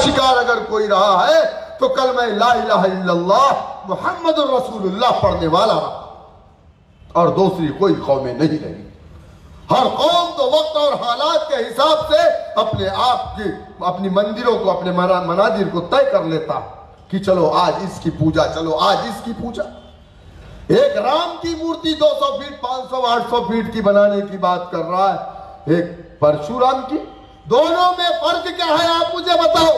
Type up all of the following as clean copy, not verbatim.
शिकार अगर कोई रहा है तो कल मैं ला इलाहा इल्लल्लाह मुहम्मदुर रसूलुल्लाह पढ़ने वाला रहा और दूसरी कोई कौमें नहीं रही। हर कौम तो वक्त और हालात के हिसाब से अपने आप की अपनी मंदिरों को अपने मनाजिर को तय कर लेता कि चलो आज इसकी पूजा, चलो आज इसकी पूजा। एक राम की मूर्ति 200 फीट 500 800 फीट की बनाने की बात कर रहा है, एक परशुराम की। दोनों में फर्क क्या है आप मुझे बताओ।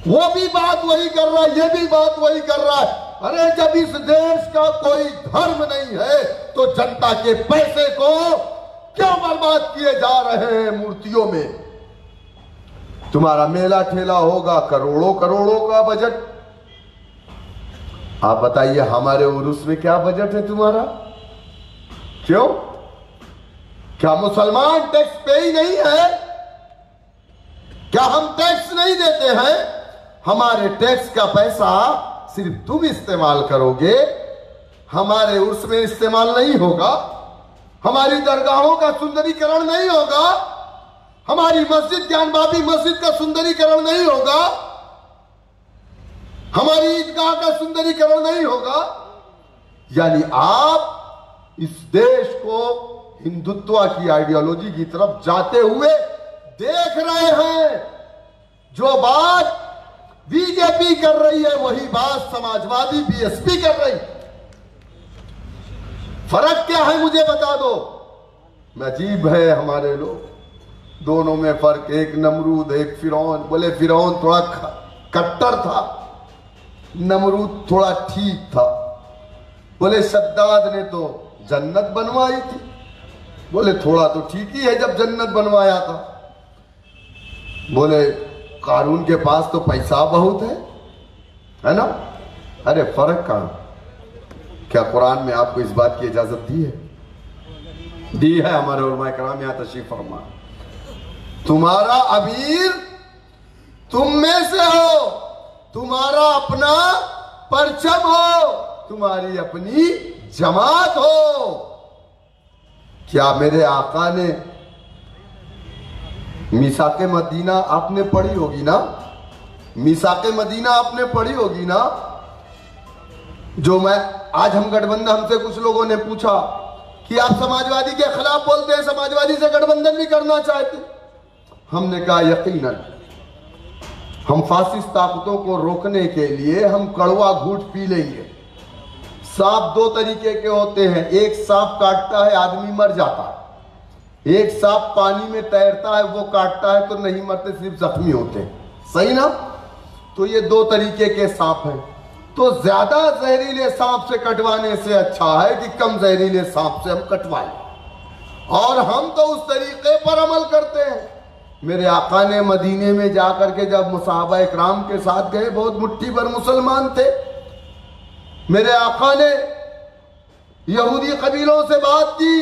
वो भी बात वही कर रहा है, ये भी बात वही कर रहा है। अरे जब इस देश का कोई धर्म नहीं है तो जनता के पैसे को क्यों बर्बाद किए जा रहे हैं मूर्तियों में। तुम्हारा मेला ठेला होगा, करोड़ों करोड़ों का बजट। आप बताइए हमारे उर्स में क्या बजट है तुम्हारा? क्यों? क्या मुसलमान टैक्स पे ही नहीं है? क्या हम टैक्स नहीं देते हैं? हमारे टैक्स का पैसा सिर्फ तुम इस्तेमाल करोगे, हमारे उर्स में इस्तेमाल नहीं होगा, हमारी दरगाहों का सुंदरीकरण नहीं होगा, हमारी मस्जिद ज्ञान बाबी मस्जिद का सुंदरीकरण नहीं होगा, हमारी ईदगाह का सुंदरीकरण नहीं होगा। यानी आप इस देश को हिंदुत्व की आइडियोलॉजी की तरफ जाते हुए देख रहे हैं। जो बात बीजेपी कर रही है वही बात समाजवादी बीएसपी कर रही। फर्क क्या है मुझे बता दो। अजीब है हमारे लोग, दोनों में फर्क। एक नमरूद एक फिरौन। बोले फिरौन थोड़ा कट्टर था, नमरूद थोड़ा ठीक था। बोले शद्दाद ने तो जन्नत बनवाई थी। बोले थोड़ा तो ठीक ही है जब जन्नत बनवाया था। बोले कारून के पास तो पैसा बहुत है ना। अरे फर्क कहां? क्या कुरान में आपको इस बात की इजाजत दी है? दी है। हमारे उलमा कराम यहां तशरीफ फरमा। तुम्हारा अमीर तुम में से हो, तुम्हारा अपना परचम हो, तुम्हारी अपनी जमात हो। क्या मेरे आका ने मिसाके मदीना आपने पढ़ी होगी ना? मिसाके मदीना आपने पढ़ी होगी ना? जो मैं आज हम गठबंधन, हमसे कुछ लोगों ने पूछा कि आप समाजवादी के खिलाफ बोलते हैं, समाजवादी से गठबंधन भी करना चाहते। हमने कहा यकीनन हम फासिस्ट ताकतों को रोकने के लिए हम कड़वा घूंट पी लेंगे। सांप दो तरीके के होते हैं, एक सांप काटता है आदमी मर जाता है, एक सांप पानी में तैरता है वो काटता है तो नहीं मरते, सिर्फ जख्मी होते हैं। सही ना? तो ये दो तरीके के सांप हैं। तो ज्यादा जहरीले सांप से कटवाने से अच्छा है कि कम जहरीले सांप से हम कटवाएं, और हम तो उस तरीके पर अमल करते हैं। मेरे आका ने मदीने में जाकर के जब मुसाहबा इकराम के साथ गए, बहुत मुट्ठी भर मुसलमान थे। मेरे आका ने यहूदी कबीलों से बात की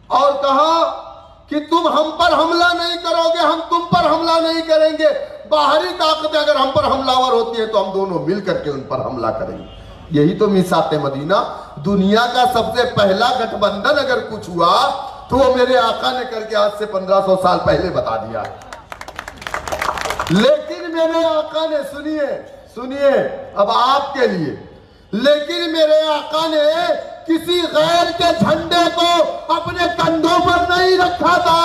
और कहा कि तुम हम पर हमला नहीं करोगे, हम तुम पर हमला नहीं करेंगे। बाहरी ताकतें अगर हम पर हमलावर होती है तो हम दोनों मिलकर के उन पर हमला करेंगे। यही तो मिसाक़े मदीना। दुनिया का सबसे पहला गठबंधन अगर कुछ हुआ तो वो मेरे आका ने करके आज से 1500 साल पहले बता दिया। लेकिन मेरे आका ने, सुनिए सुनिए अब आपके लिए, लेकिन मेरे आका ने किसी गैर के झंडे को अपने कंधों पर नहीं रखा था।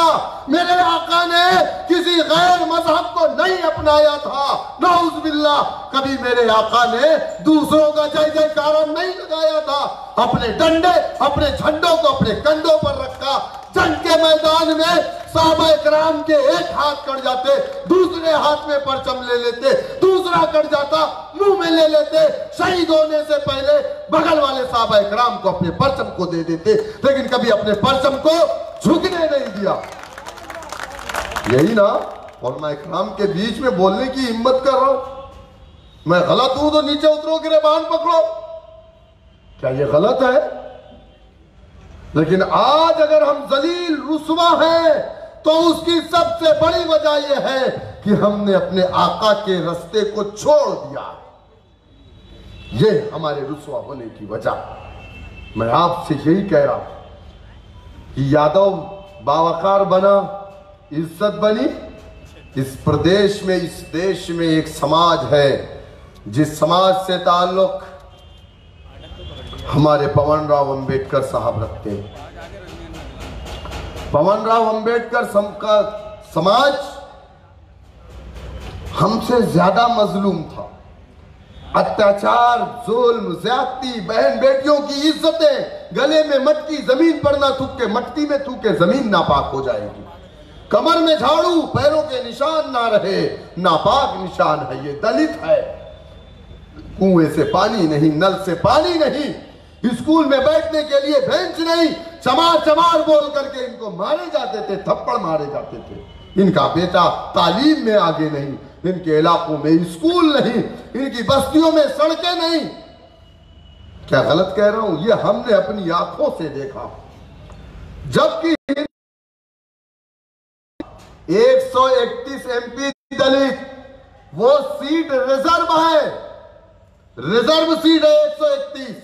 मेरे आका ने किसी गैर मजहब को नहीं अपनाया था। नऊज़ुबिल्लाह, कभी मेरे आका ने दूसरों का जय जयकार नहीं लगाया था। अपने डंडे, अपने झंडों को अपने कंधों पर रखा। जंग के मैदान में साहबा इकराम के एक हाथ कट जाते, दूसरे हाथ में परचम ले लेते, दूसरा कट जाता मुंह में ले लेते। शहीद होने से पहले बगल वाले साहबा इकराम को अपने परचम को दे देते, लेकिन कभी अपने परचम को झुकने नहीं दिया। यही ना उलमा इकराम के बीच में बोलने की हिम्मत कर रहा हूं। मैं गलत हूं तो नीचे उतरो, गिरबान पकड़ो। क्या ये गलत है? लेकिन आज अगर हम जलील रुस्वा हैं तो उसकी सबसे बड़ी वजह यह है कि हमने अपने आका के रास्ते को छोड़ दिया। ये हमारे रुस्वा होने की वजह। मैं आपसे यही कह रहा हूं कि यादव बावकार बना, इज्जत बनी, इस प्रदेश में, इस देश में एक समाज है जिस समाज से ताल्लुक हमारे पवन राव अंबेडकर साहब रखते हैं। पवन राव अंबेडकर का समाज हमसे ज्यादा मजलूम था। अत्याचार, जुल्म, ज्यादती, बहन बेटियों की इज्जतें, गले में मटकी, जमीन पर ना थूके, मटकी में थूके जमीन नापाक हो जाएगी। कमर में झाड़ू, पैरों के निशान ना रहे, नापाक निशान है। ये दलित है। कुएं से पानी नहीं, नल से पानी नहीं, स्कूल में बैठने के लिए बेंच नहीं, चमार चमार बोल करके इनको मारे जाते थे, थप्पड़ मारे जाते थे। इनका बेटा तालीम में आगे नहीं, इनके इलाकों में स्कूल नहीं, इनकी बस्तियों में सड़कें नहीं। क्या गलत कह रहा हूं? ये हमने अपनी आंखों से देखा। जबकि 131 एमपी दलित, वो सीट रिजर्व है, रिजर्व सीट है 131,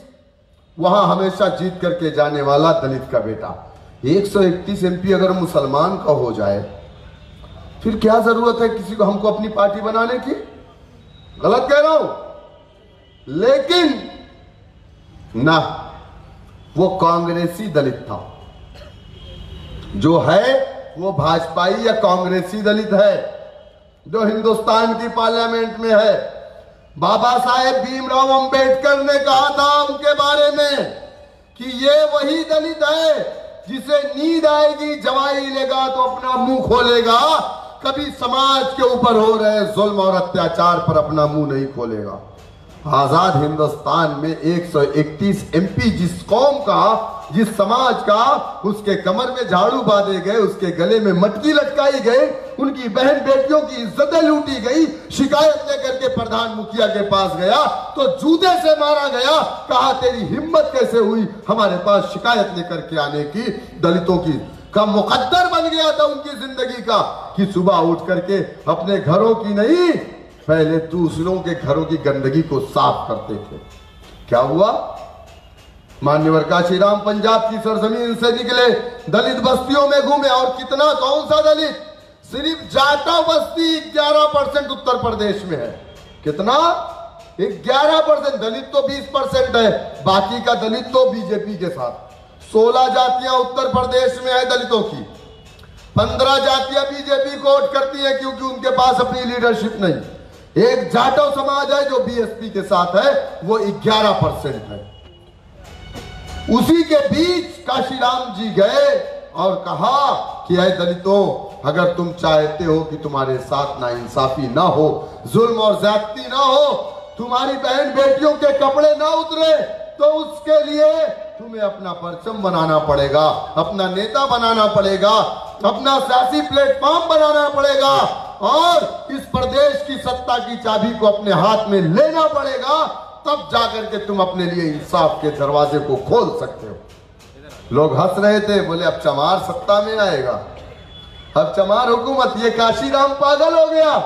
वहां हमेशा जीत करके जाने वाला दलित का बेटा। 131 एमपी अगर मुसलमान का हो जाए, फिर क्या जरूरत है किसी को, हमको अपनी पार्टी बनाने की? गलत कह रहा हूं? लेकिन ना, वो कांग्रेसी दलित था। जो है वो भाजपाई या कांग्रेसी दलित है, जो हिंदुस्तान की पार्लियामेंट में है। बाबा साहेब भीमराव अंबेडकर ने कहा था उनके बारे में कि ये वही दलित है जिसे नींद आएगी, जवाई लेगा तो अपना मुंह खोलेगा, कभी समाज के ऊपर हो रहे जुल्म और अत्याचार पर अपना मुंह नहीं खोलेगा। आजाद हिंदुस्तान में 131 एमपी जिस कौम का, जिस समाज का, उसके कमर में झाड़ू बांधे गए, उसके गले में मटकी लटकाई गई, उनकी बहन बेटियों की इज्जतें लूटी गई। शिकायत लेकर के प्रधान मुखिया के पास गया तो जूते से मारा गया। कहा तेरी हिम्मत कैसे हुई हमारे पास शिकायत लेकर के आने की? दलितों की का मुकद्दर बन गया था उनकी जिंदगी का कि सुबह उठ करके अपने घरों की नहीं, पहले दूसरों के घरों की गंदगी को साफ करते थे। क्या हुआ? मान्यवर काशीराम पंजाब की सरजमीन से निकले, दलित बस्तियों में घूमे, और कितना, कौन सा दलित? सिर्फ जाटा बस्ती 11% उत्तर प्रदेश में है। कितना? 11%। दलित तो 20% है, बाकी का दलित तो बीजेपी के साथ। 16 जातियां उत्तर प्रदेश में है दलितों की, 15 जातियां बीजेपी को वोट करती है क्योंकि उनके पास अपनी लीडरशिप नहीं। एक जाटो समाज है जो बीएसपी के साथ है, वो 11% है। उसी के बीच काशीराम जी गए और कहा कि ऐ दलितों, अगर तुम चाहते हो कि तुम्हारे साथ नाइंसाफी ना हो, जुल्म और ज्यादती ना हो, तुम्हारी बहन बेटियों के कपड़े ना उतरे, तो उसके लिए तुम्हें अपना परचम बनाना पड़ेगा, अपना नेता बनाना पड़ेगा, अपना सियासी प्लेटफॉर्म बनाना पड़ेगा, और इस प्रदेश की सत्ता की चाबी को अपने हाथ में लेना पड़ेगा। तब जाकर के तुम अपने लिए इंसाफ के दरवाजे को खोल सकते हो। लोग हंस रहे थे, बोले अब चमार सत्ता में आएगा, अब चमार हुकूमत। ये काशीराम पागल हो गया।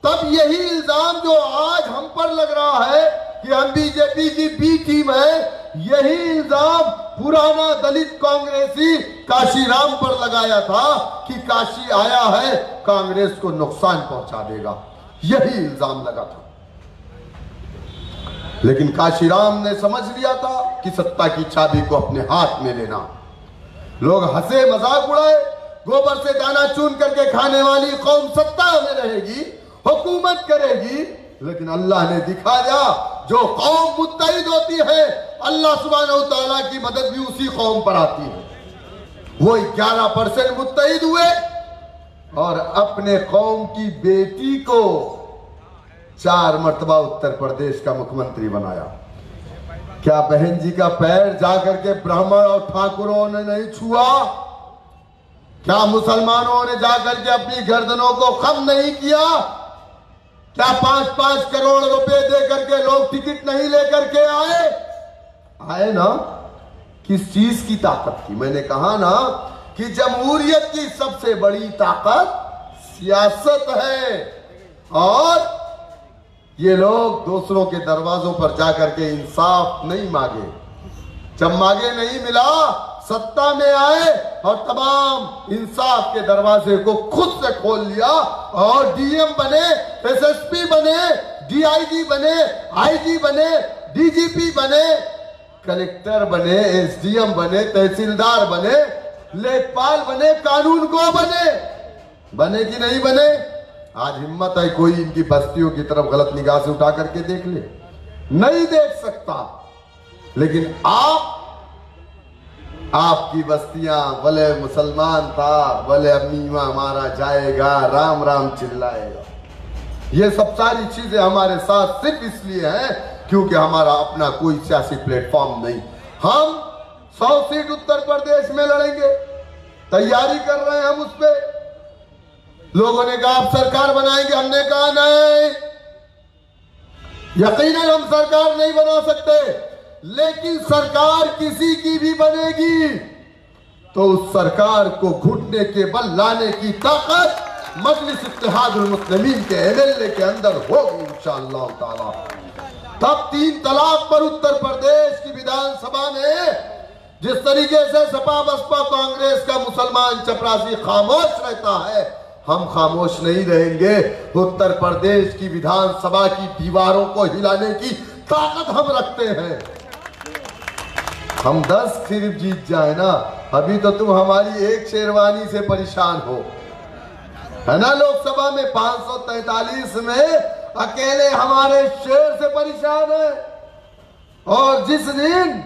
तब यही इल्जाम जो आज हम पर लग रहा है कि हम बीजेपी की बी टीम है, यही इल्जाम पुराना दलित कांग्रेसी काशीराम पर लगाया था कि काशी आया है कांग्रेस को नुकसान पहुंचा देगा। यही इल्जाम लगा था। लेकिन काशीराम ने समझ लिया था कि सत्ता की चाबी को अपने हाथ में लेना। लोग हंसे, मजाक उड़ाए। गोबर से दाना चुन करके खाने वाली कौम सत्ता में रहेगी, हुकूमत करेगी, लेकिन अल्लाह ने दिखा दिया जो कौम मुत्तहिद होती है, अल्लाह सुब्हानहू व तआला की मदद भी उसी कौम पर आती है। वो 11% मुत्तहिद हुए और अपने कौम की बेटी को 4 मर्तबा उत्तर प्रदेश का मुख्यमंत्री बनाया। क्या बहन जी का पैर जाकर के ब्राह्मण और ठाकुरों ने नहीं छुआ? क्या मुसलमानों ने जाकर के अपनी गर्दनों को खम नहीं किया? क्या 5-5 करोड़ रुपए दे करके लोग टिकट नहीं लेकर के आए ना? किस चीज की ताकत थी? मैंने कहा ना कि जमहूरियत की सबसे बड़ी ताकत सियासत है। और ये लोग दूसरों के दरवाजों पर जाकर के इंसाफ नहीं मांगे। जब मांगे नहीं मिला, सत्ता में आए और तमाम इंसाफ के दरवाजे को खुद से खोल लिया और डीएम बने, एसएसपी बने, डीआईजी बने, आईजी बने, डीजीपी बने, कलेक्टर बने, एसडीएम बने, तहसीलदार बने, लेखपाल बने, कानून गो बने कि नहीं बने? आज हिम्मत है कोई इनकी बस्तियों की तरफ गलत निगाह से उठा करके देख ले? नहीं देख सकता। लेकिन आपकी बस्तियां, भले मुसलमान था, भले अमीमा मारा जाएगा, राम राम चिल्लाएगा, ये सब सारी चीजें हमारे साथ सिर्फ इसलिए हैं क्योंकि हमारा अपना कोई सियासी प्लेटफॉर्म नहीं। हम 100 सीट उत्तर प्रदेश में लड़ेंगे, तैयारी कर रहे हैं हम उस पर। लोगों ने कहा आप सरकार बनाएंगे, हमने कहा नहीं, यकीनन हम सरकार नहीं बना सकते, लेकिन सरकार किसी की भी बनेगी तो उस सरकार को घुटने के बल लाने की ताकत मजलिस इत्तेहादुल मुस्लिमीन के एमएलए के अंदर होगी इंशाअल्लाह ताला। तब 3 तलाक पर उत्तर प्रदेश की विधानसभा में जिस तरीके से सपा बसपा कांग्रेस का मुसलमान चपरासी खामोश रहता है, हम खामोश नहीं रहेंगे। उत्तर प्रदेश की विधानसभा की दीवारों को हिलाने की ताकत हम रखते हैं। हम 10 सिर्फ जीत जाए ना, अभी तो तुम हमारी एक शेरवानी से परेशान हो, है ना? लोकसभा में 543 में अकेले हमारे शेर से परेशान है। और जिस दिन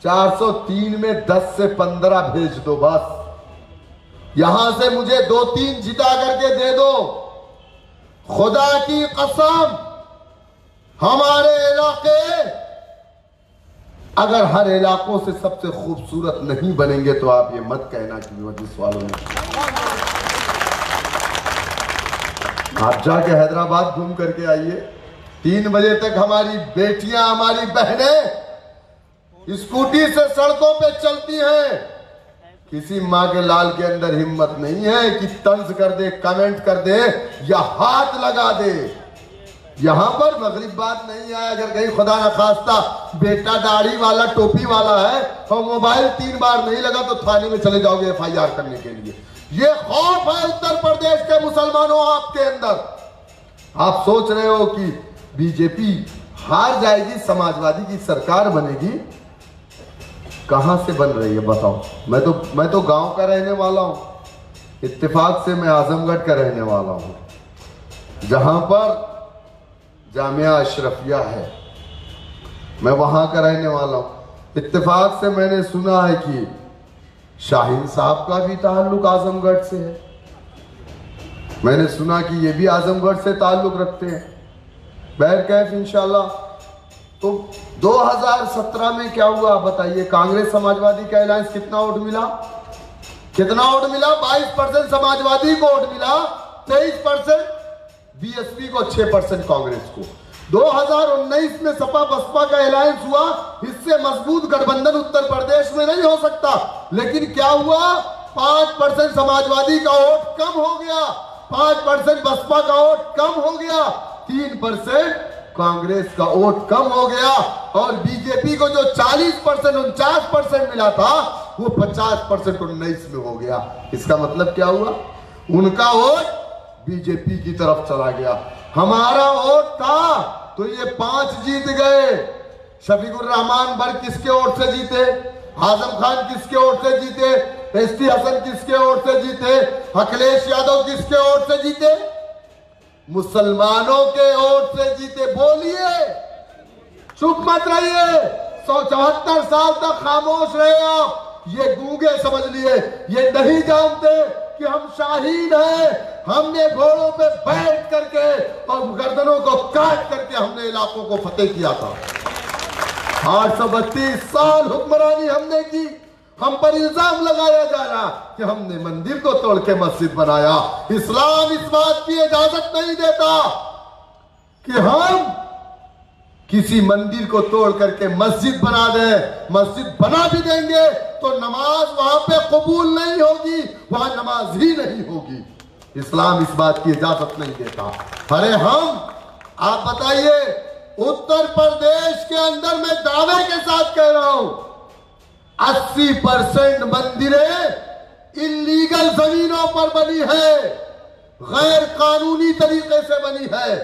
403 में 10 से 15 भेज दो, बस यहां से मुझे 2-3 जिता करके दे दो, खुदा की कसम हमारे इलाके अगर हर इलाकों से सबसे खूबसूरत नहीं बनेंगे तो आप ये मत कहना कि मजलिस वालों ने। आप जाके हैदराबाद घूम करके आइए, 3 बजे तक हमारी बेटियां, हमारी बहनें स्कूटी से सड़कों पे चलती हैं। किसी माँ के लाल के अंदर हिम्मत नहीं है कि तंज कर दे, कमेंट कर दे या हाथ लगा दे। यहां पर मगरिब बात नहीं है। अगर कहीं खुदा न खास्ता बेटा दाढ़ी वाला, टोपी वाला है और मोबाइल 3 बार नहीं लगा तो थाने में चले जाओगे एफआईआर करने के लिए। ये खौफ है उत्तर प्रदेश के मुसलमानों आपके अंदर। आप सोच रहे हो कि बीजेपी हार जाएगी, समाजवादी की सरकार बनेगी, कहां से बन रही है बताओ? मैं तो गांव का रहने वाला हूं, इत्तेफाक से मैं आजमगढ़ का रहने वाला हूं, जहां पर जामिया अशरफिया है, मैं वहां का रहने वाला हूं। इत्तेफाक से मैंने सुना है कि शाहीन साहब का भी ताल्लुक आजमगढ़ से है। मैंने सुना कि ये भी आजमगढ़ से ताल्लुक रखते हैं। बहरकैफ इंशाल्लाह। तो 2017 में क्या हुआ बताइए? कांग्रेस समाजवादी का अलायंस कितना वोट मिला? 22% समाजवादी को वोट मिला, 23% बीएसपी को, 6% कांग्रेस को। 2019 में सपा बसपा का अलायंस हुआ, इससे मजबूत गठबंधन उत्तर प्रदेश में नहीं हो सकता। लेकिन क्या हुआ? 5% समाजवादी का वोट कम हो गया, 5% बसपा का वोट कम हो गया, 3% कांग्रेस का वोट कम हो गया और बीजेपी को जो 40% 49% मिला था वो 50% 19 में हो गया। इसका मतलब क्या हुआ? उनका वोट बीजेपी की तरफ चला गया। हमारा वोट था तो ये 5 जीत गए। शफीकुर रहमान बर किसके वोट से जीते? आजम खान किसके वोट से जीते? एसटी हसन किसके वोट से जीते? अखिलेश यादव किसके वोट से जीते? मुसलमानों के वोट से जीते। बोलिए, चुप मत रहिए। 174 साल तक खामोश रहे आप। ये गूंगे समझ लिए, ये नहीं जानते कि हम शाहीन हैं। हमने घोड़ों पे बैठ करके और गर्दनों को काट करके हमने इलाकों को फतेह किया था। 832 साल हुक्मरानी हमने की। हम पर इल्जाम लगाया जा रहा कि हमने मंदिर को तोड़ के मस्जिद बनाया। इस्लाम इस बात की इजाजत नहीं देता कि हम किसी मंदिर को तोड़ करके मस्जिद बना दें। मस्जिद बना भी देंगे तो नमाज वहां पे कबूल नहीं होगी, वहां नमाज ही नहीं होगी। इस्लाम इस बात की इजाजत नहीं देता। अरे आप बताइए, उत्तर प्रदेश के अंदर मैं दावे के साथ कह रहा हूं, 80% मंदिरें इल्लीगल जमीनों पर बनी है, गैर कानूनी तरीके से बनी है।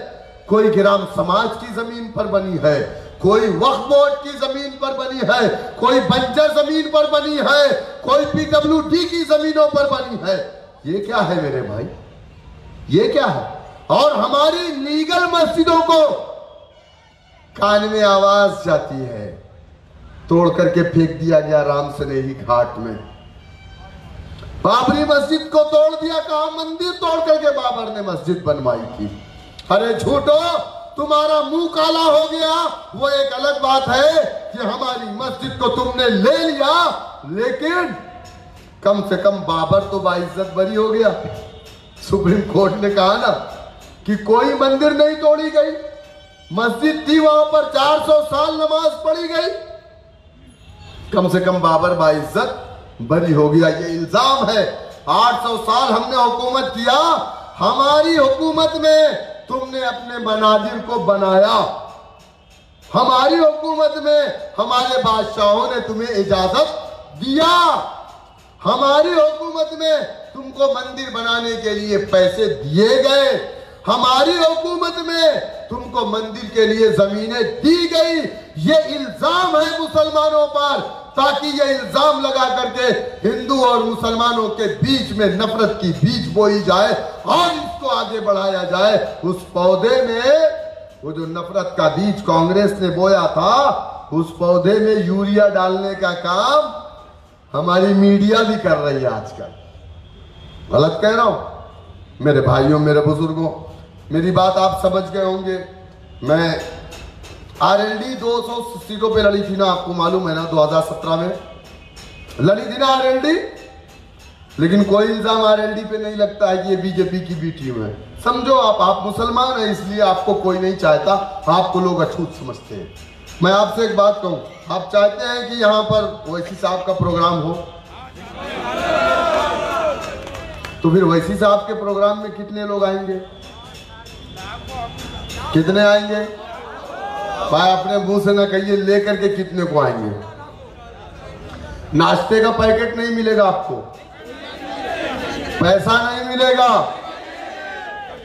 कोई ग्राम समाज की जमीन पर बनी है, कोई वक्फ बोर्ड की जमीन पर बनी है, कोई बंजर जमीन पर बनी है, कोई पीडब्ल्यूडी की जमीनों पर बनी है। ये क्या है मेरे भाई, ये क्या है? और हमारी लीगल मस्जिदों को कान में आवाज जाती है, तोड़ करके फेंक दिया गया राम सनेही घाट में। बाबरी मस्जिद को तोड़ दिया, कहा मंदिर तोड़ करके बाबर ने मस्जिद बनवाई थी। अरे झूठो, तुम्हारा मुंह काला हो गया वो एक अलग बात है कि हमारी मस्जिद को तुमने ले लिया, लेकिन कम से कम बाबर तो बाइज्जत बरी हो गया। सुप्रीम कोर्ट ने कहा ना कि कोई मंदिर नहीं तोड़ी गई, मस्जिद थी वहां पर 400 साल नमाज पढ़ी गई, कम से कम बाबर बाइज्जत बरी हो गया। ये इल्जाम है 800 साल हमने हुकूमत किया, हमारी हुकूमत में तुमने अपने मनाजिर को बनाया, हमारी हुकूमत में हमारे बादशाहों ने तुम्हें इजाजत दिया, हमारी हुकूमत में तुमको मंदिर बनाने के लिए पैसे दिए गए, हमारी हुकूमत में तुमको मंदिर के लिए जमीनें दी गई। ये इल्जाम है मुसलमानों पर, ताकि ये इल्जाम लगा करके हिंदू और मुसलमानों के बीच में नफरत की बीज बोई जाए और इसको आगे बढ़ाया जाए। उस पौधे में वो जो नफरत का बीज कांग्रेस ने बोया था, उस पौधे में यूरिया डालने का काम हमारी मीडिया भी कर रही है आजकल। गलत कह रहा हूं मेरे भाइयों, मेरे बुजुर्गों, मेरी बात आप समझ गए होंगे। मैं आरएलडी 200 सीटों पे लड़ी थी ना, आपको मालूम है ना, 2017 में लड़ी थी ना आरएलडी, लेकिन कोई इल्जाम आरएलडी पे नहीं लगता है कि ये बीजेपी की बी टीम है। समझो आप मुसलमान हैं, इसलिए आपको कोई नहीं चाहता, आपको लोग अछूत समझते हैं। मैं आपसे एक बात कहूं, आप चाहते हैं कि यहां पर ओवैसी साहब का प्रोग्राम हो, तो फिर ओवैसी साहब के प्रोग्राम में कितने लोग आएंगे, कितने आएंगे? भाई अपने मुंह से ना कहिए, लेकर के कितने को आएंगे? नाश्ते का पैकेट नहीं मिलेगा आपको, पैसा नहीं मिलेगा,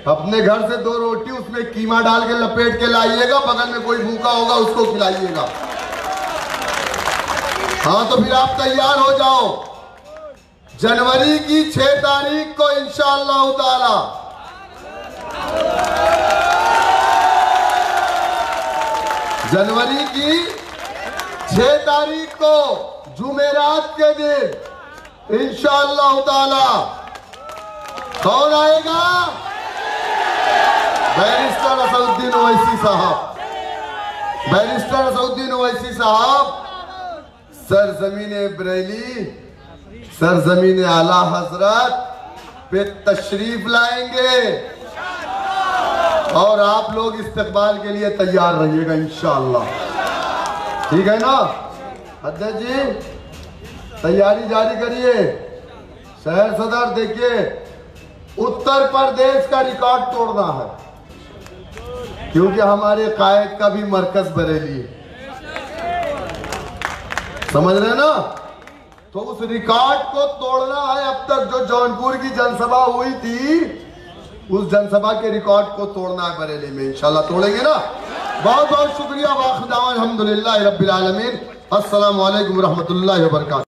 अपने घर से 2 रोटी उसमें कीमा डाल के लपेट के लाइएगा, बगल में कोई भूखा होगा उसको खिलाइएगा। हाँ तो फिर आप तैयार हो जाओ, जनवरी की 6 तारीख को इंशाअल्लाह ताला जनवरी की 6 तारीख को जुमेरात के दिन इंशाअल्लाह ताला कौन आएगा? बैरिस्टर असदुद्दीन ओवैसी साहब, बैरिस्टर असदुद्दीन ओवैसी साहब सरजमीने बरेली, सरजमीने आला हजरत पे तशरीफ लाएंगे और आप लोग इस्तकबाल के लिए तैयार रहिएगा इंशाअल्लाह। ठीक है ना अध्यक्ष जी, तैयारी जारी करिए। शहर सदर देखिए, उत्तर प्रदेश का रिकॉर्ड तोड़ना है, क्योंकि हमारे कायद का भी मरकज बरेली है, समझ रहे ना? तो उस रिकॉर्ड को तोड़ना है। अब तक जो जौनपुर की जनसभा हुई थी, उस जनसभा के रिकॉर्ड को तोड़ना है बरेली में, इंशाल्लाह तोड़ेंगे ना। बहुत बहुत शुक्रिया। वाखिर दावा अल्हम्दुलिल्लाह रब्बिल आलमीन। अस्सलामु अलैकुम रहमतुल्लाहि व बरकातहू।